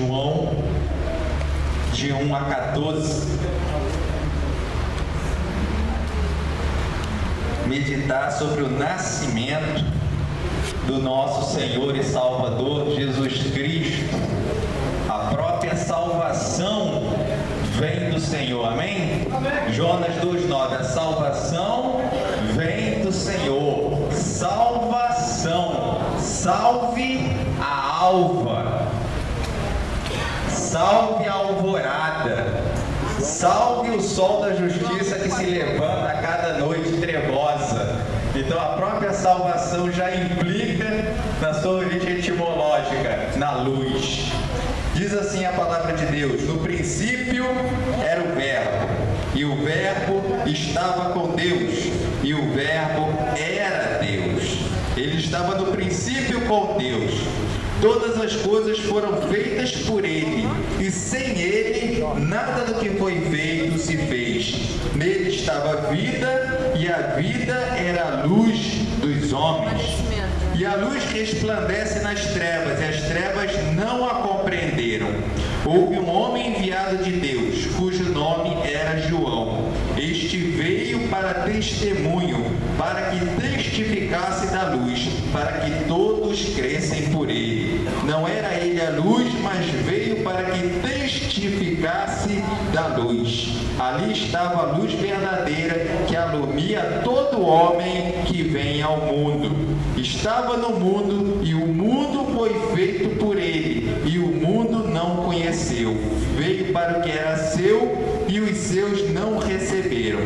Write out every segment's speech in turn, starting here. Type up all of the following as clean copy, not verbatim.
João, de 1 a 14. Meditar sobre o nascimento do nosso Senhor e Salvador Jesus Cristo. A própria salvação vem do Senhor, amém? Jonas 2,9. A salvação vem do Senhor. Salvação. Salve a alva. Salve a alvorada. Salve o sol da justiça que se levanta a cada noite trevosa. Então a própria salvação já implica na sua origem etimológica, na luz. Diz assim a palavra de Deus: no princípio era o Verbo, e o Verbo estava com Deus, e o Verbo era Deus. Ele estava no princípio com Deus. Todas as coisas foram feitas por Ele, e sem Ele nada do que foi feito se fez. Nele estava a vida, e a vida era a luz dos homens. E a luz resplandece nas trevas, e as trevas não a compreenderam. Houve um homem enviado de Deus, cujo nome era João. Este veio para testemunho, para que testificasse da luz, para que todos crescem por ele. Não era ele a luz, mas veio para que testificasse da luz. Ali estava a luz verdadeira, que alumia todo homem que vem ao mundo. Estava no mundo, e o mundo foi feito por ele, e o mundo não conheceu. Veio para o que era seu, e os seus não receberam.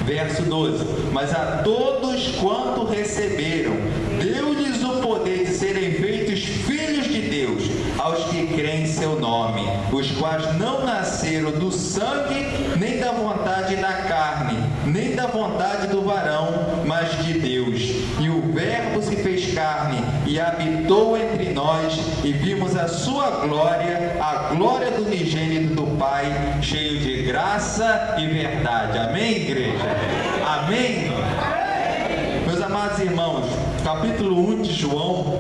Verso 12. Mas a todos quanto receberam, deu-lhes o poder de serem feitos filhos de Deus, aos que creem em seu nome, os quais não nasceram do sangue, nem da vontade da carne, nem da vontade do varão, mas de Deus. E o Verbo se fez carne e habitou entre nós, e vimos a sua glória, a glória do unigênito do Pai, cheio de graça e verdade. Amém, igreja? Amém? Meus amados irmãos, capítulo 1 de João,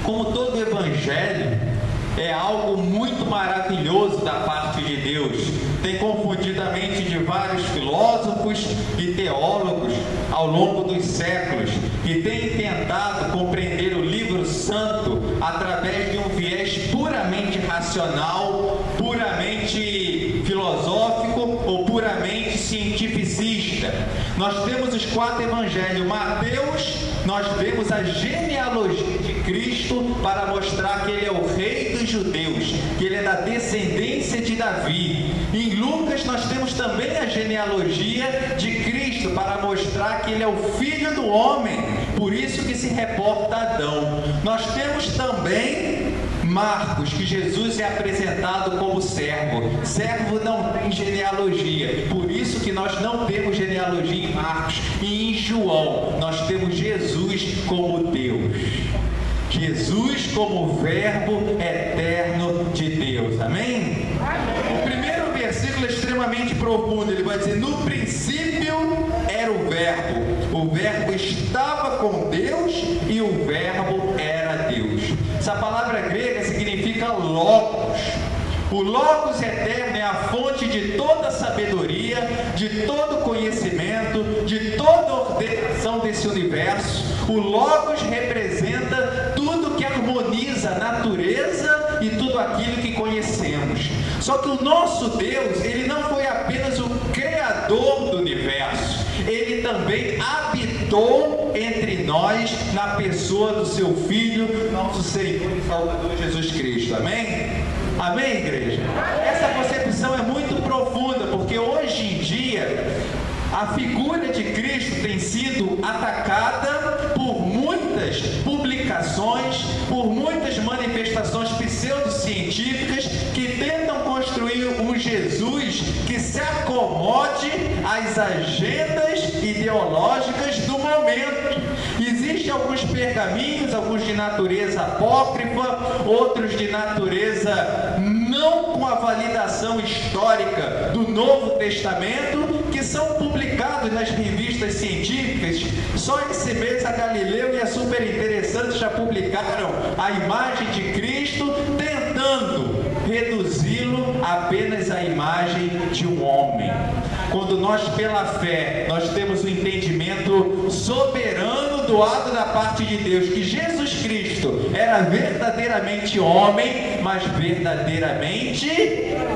como todo evangelho, é algo muito maravilhoso da parte de Deus. Tem confundido a mente de vários filósofos e teólogos ao longo dos séculos, que têm tentado compreender o livro santo através de um viés puramente racional, puramente filosófico ou puramente cientificista. Nós temos os 4 evangelhos. Mateus, nós vemos a genealogia de Cristo para mostrar que ele é o rei dos judeus, que ele é da descendência de Davi. Em Lucas nós temos também a genealogia de Cristo para mostrar que ele é o filho do homem, por isso que se reporta a Adão. Nós temos também Marcos, que Jesus é apresentado como servo. Servo não tem genealogia, por isso que nós não temos genealogia em Marcos. E em João nós temos Jesus como Deus, Jesus como Verbo eterno de Deus. Amém? O primeiro versículo é extremamente profundo. Ele vai dizer: no princípio era o Verbo estava com Deus, e o Verbo era Deus. Essa palavra grega significa logos. O Logos eterno é a fonte de toda sabedoria, de todo conhecimento, de toda ordenação desse universo. O Logos representa tudo que harmoniza a natureza e tudo aquilo que conhecemos. Só que o nosso Deus, ele não foi apenas o criador do universo, ele também habitou entre nós na pessoa do seu Filho, nosso Senhor e Salvador Jesus Cristo. Amém? Amém, igreja? Essa concepção é muito profunda, porque hoje em dia a figura de Cristo tem sido atacada por muitas publicações, por muitas manifestações pseudocientíficas que tentam construir um Jesus que se acomode às agendas ideológicas do momento. Existem alguns pergaminhos, alguns de natureza apócrifa, outros de natureza não com a validação histórica do Novo Testamento, que são publicados nas revistas científicas. Só esse mês a Galileu e a Super Interessante já publicaram a imagem de Cristo, tentando reduzi-lo apenas à imagem de um homem. Quando nós, pela fé, nós temos o entendimento soberano doado da parte de Deus, que Jesus Cristo era verdadeiramente homem, mas verdadeiramente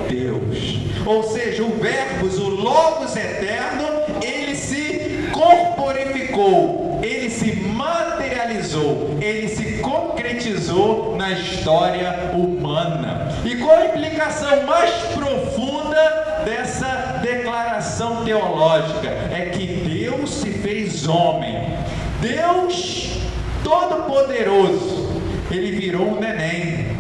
Deus. Ou seja, o Verbos, o Logos eterno, ele se corporificou, ele se materializou, ele se concretizou na história humana. E qual a implicação mais profunda dessa declaração teológica? É que Deus se fez homem. Deus Todo-Poderoso, ele virou um neném.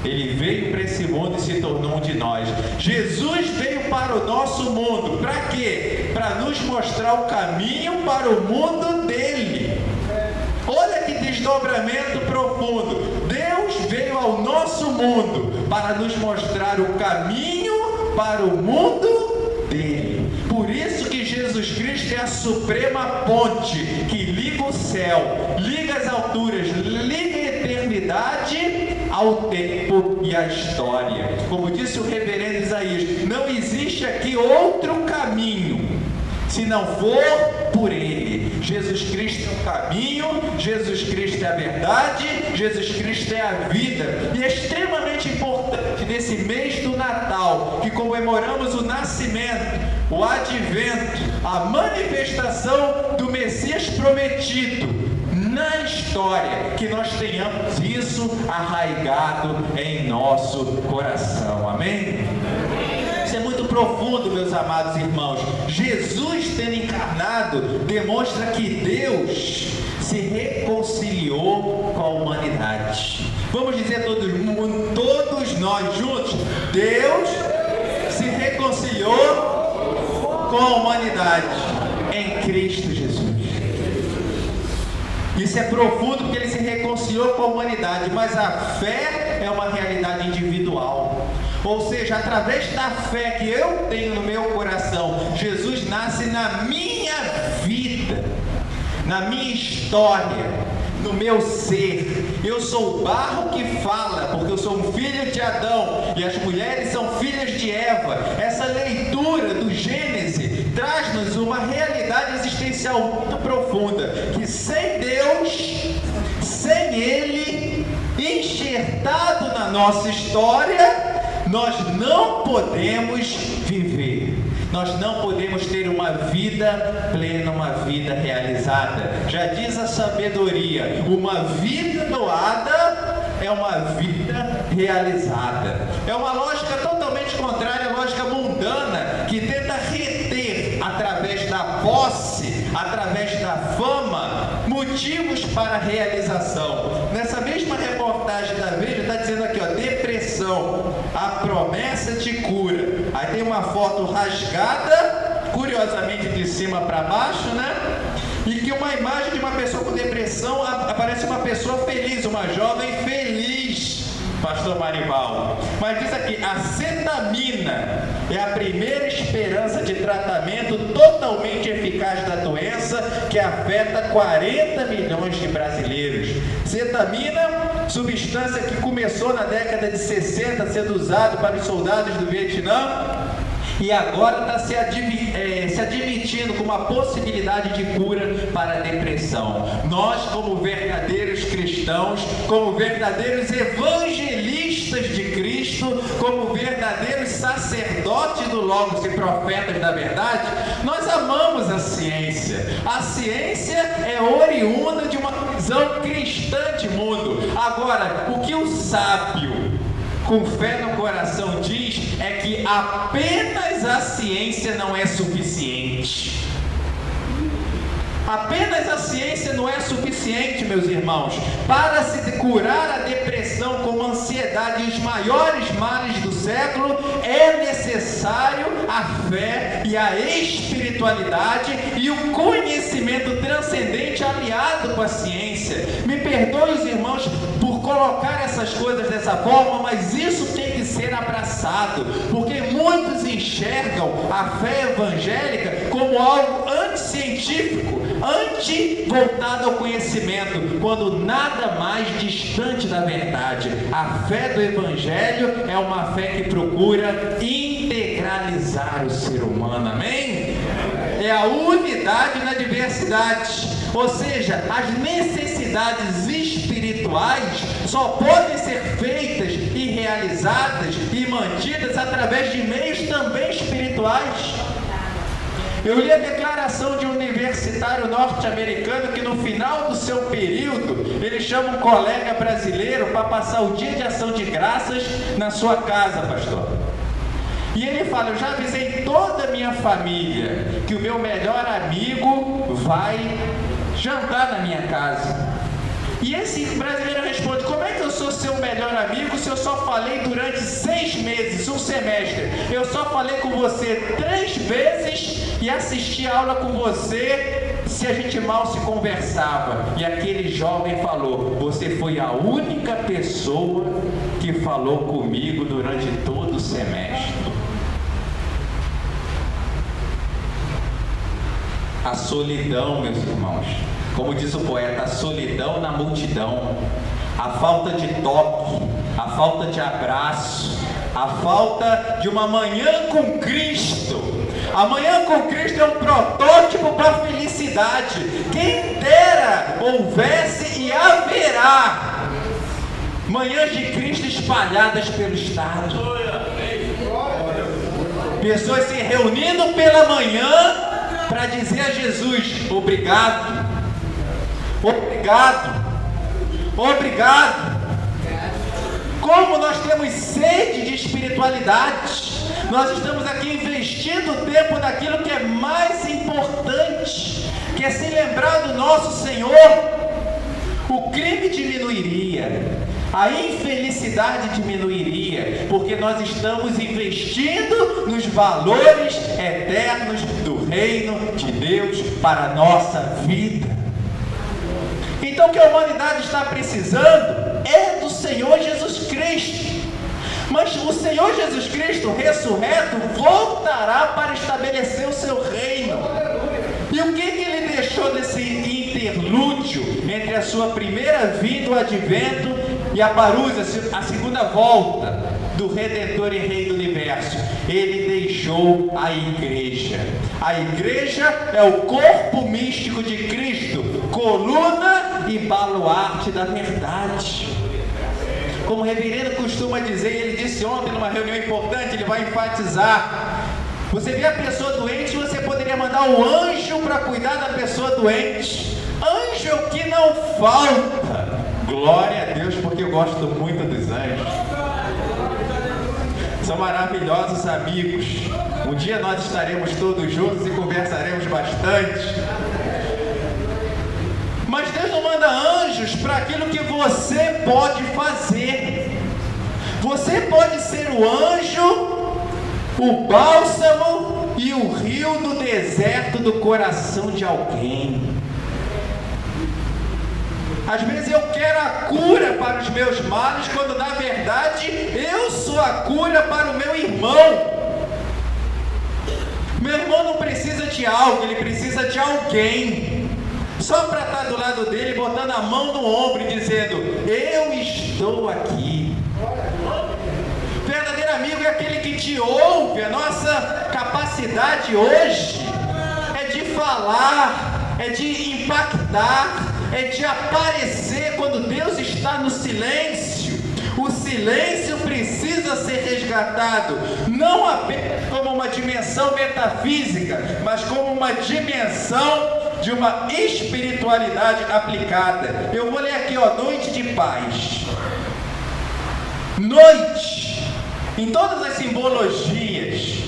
Ele veio para esse mundo e se tornou um de nós. Jesus veio para o nosso mundo. Para quê? Para nos mostrar o caminho para o mundo dele. Olha que desdobramento profundo. Deus veio ao nosso mundo para nos mostrar o caminho para o mundo dele. Por isso que Jesus Cristo é a suprema ponte que liga o céu, liga as alturas, liga a eternidade ao tempo e à história. Como disse o reverendo Isaías, não existe aqui outro caminho se não for por ele. Jesus Cristo é o caminho, Jesus Cristo é a verdade, Jesus Cristo é a vida. E é extremamente importante nesse mês do Natal, que comemoramos o nascimento, o advento, a manifestação do Messias prometido na história, que nós tenhamos isso arraigado em nosso coração. Amém? Isso é muito profundo, meus amados irmãos. Jesus, tendo encarnado, demonstra que Deus se reconciliou com a humanidade. Vamos dizer todos nós juntos: Deus se reconciliou com a humanidade em Cristo Jesus. Isso é profundo, porque ele se reconciliou com a humanidade, mas a fé é uma realidade individual. Ou seja, através da fé que eu tenho no meu coração, Jesus nasce na minha vida, na minha história, no meu ser. Eu sou o barro que fala, porque eu sou um filho de Adão, e as mulheres são filhas de Eva. Essa leitura do Gênesis traz-nos uma realidade existencial muito profunda, que sem Deus, sem Ele enxertado na nossa história, nós não podemos viver. Nós não podemos ter uma vida plena, uma vida realizada. Já diz a sabedoria: uma vida doada é uma vida realizada. É uma lógica totalmente contrária à lógica mundana, que tenta reter, através da posse, através da fama, motivos para a realização. Nessa mesma reportagem da Veja, está dizendo aqui, ó, depressão, a promessa de cura. Aí tem uma foto rasgada, curiosamente de cima para baixo, né? E que uma imagem de uma pessoa com depressão, aparece uma pessoa feliz, uma jovem feliz, pastor Marivaldo. Mas diz aqui: a cetamina é a primeira esperança de tratamento totalmente eficaz da doença que afeta 40 milhões de brasileiros. Cetamina, substância que começou na década de 60 sendo usado para os soldados do Vietnã, e agora está se admitindo como uma possibilidade de cura para a depressão. Nós, como verdadeiros cristãos, como verdadeiros evangelistas de Cristo, como verdadeiros sacerdotes do Logos e profetas da verdade, nós amamos a ciência. A ciência é oriunda de uma visão cristã de mundo. Agora, o que o sábio, com fé no coração, diz é que apenas a ciência não é suficiente. Apenas a ciência não é suficiente, meus irmãos. Para se curar a depressão como a ansiedade e os maiores males do século, é necessário a fé e a espiritualidade e o conhecimento transcendente aliado com a ciência. Me perdoe, os irmãos, por colocar essas coisas dessa forma, mas isso tem que ser abraçado, porque muitos enxergam a fé evangélica como algo anticientífico, voltado ao conhecimento, quando nada mais distante da verdade. A fé do Evangelho é uma fé que procura integralizar o ser humano, amém? É a unidade na diversidade, ou seja, as necessidades espirituais só podem ser feitas e realizadas e mantidas através de meios também espirituais. Eu li a declaração de um universitário norte-americano que no final do seu período, ele chama um colega brasileiro para passar o dia de ação de graças na sua casa, pastor. E ele fala: eu já avisei toda a minha família que o meu melhor amigo vai jantar na minha casa. E esse brasileiro responde: como é que eu sou seu melhor amigo se eu só falei durante 6 meses, um semestre? Eu só falei com você 3 vezes e assisti a aula com você se a gente mal se conversava. E aquele jovem falou: você foi a única pessoa que falou comigo durante todo o semestre. A solidão, meus irmãos, como diz o poeta, a solidão na multidão, a falta de toque, a falta de abraço, a falta de uma manhã com Cristo. A manhã com Cristo é um protótipo para a felicidade. Quem dera houvesse e haverá manhãs de Cristo espalhadas pelo estado, pessoas se reunindo pela manhã para dizer a Jesus: obrigado, obrigado, obrigado. Como nós temos sede de espiritualidade, nós estamos aqui investindo tempo naquilo que é mais importante, que é se lembrar do nosso Senhor. O crime diminuiria, a infelicidade diminuiria, porque nós estamos investindo nos valores eternos do reino de Deus para a nossa vida. Então o que a humanidade está precisando é do Senhor Jesus Cristo. Mas o Senhor Jesus Cristo ressurreto voltará para estabelecer o seu reino. E o que ele deixou nesse interlúdio entre a sua primeira vinda, o advento, e a parousia, a segunda volta do Redentor e Rei do Universo? Ele deixou a igreja. A igreja é o corpo místico de Cristo, coluna e baluarte da verdade. Como o reverendo costuma dizer, ele disse ontem numa reunião importante, ele vai enfatizar: você vê a pessoa doente, você poderia mandar o anjo para cuidar da pessoa doente. Anjo é o que não falta. Glória a Deus, porque eu gosto muito dos anjos. São maravilhosos amigos. Um dia nós estaremos todos juntos e conversaremos bastante. Mas Deus não manda anjos para aquilo que você pode fazer. Você pode ser o anjo, o bálsamo e o rio do deserto do coração de alguém. Às vezes eu quero a cura para os meus males, quando na verdade eu sou a cura para o meu irmão. Meu irmão não precisa de algo, ele precisa de alguém. Só para estar do lado dele, botando a mão no ombro e dizendo: eu estou aqui. Verdadeiro amigo é aquele que te ouve. A nossa capacidade hoje é de falar, é de impactar, é de aparecer quando Deus está no silêncio. O silêncio precisa ser resgatado, não apenas como uma dimensão metafísica, mas como uma dimensão de uma espiritualidade aplicada. Eu vou ler aqui, noite de paz. Noite, em todas as simbologias,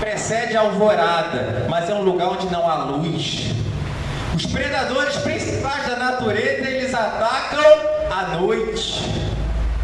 precede a alvorada, mas é um lugar onde não há luz. Os predadores principais da natureza, eles atacam à noite.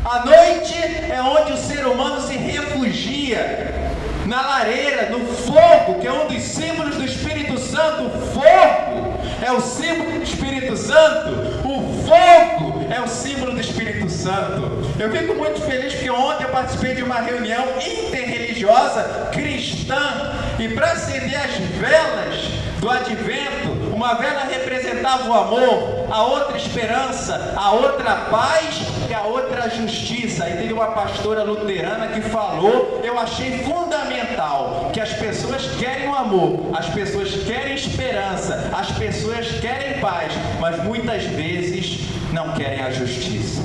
A noite é onde o ser humano se refugia, na lareira, no fogo, que é um dos símbolos do Espírito Santo. O fogo é o símbolo do Espírito Santo. O fogo é o símbolo do Espírito Santo. Eu fico muito feliz porque ontem eu participei de uma reunião interreligiosa cristã, e para acender as velas do advento, uma vela representava o amor, a outra esperança, a outra paz e a outra justiça. E teve uma pastora luterana que falou, eu achei fundamental, que as pessoas querem o amor, as pessoas querem esperança, as pessoas querem paz, mas muitas vezes não querem a justiça,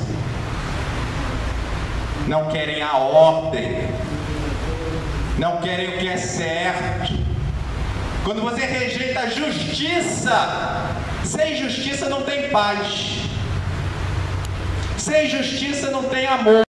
não querem a ordem, não querem o que é certo. Quando você rejeita a justiça, sem justiça não tem paz, sem justiça não tem amor.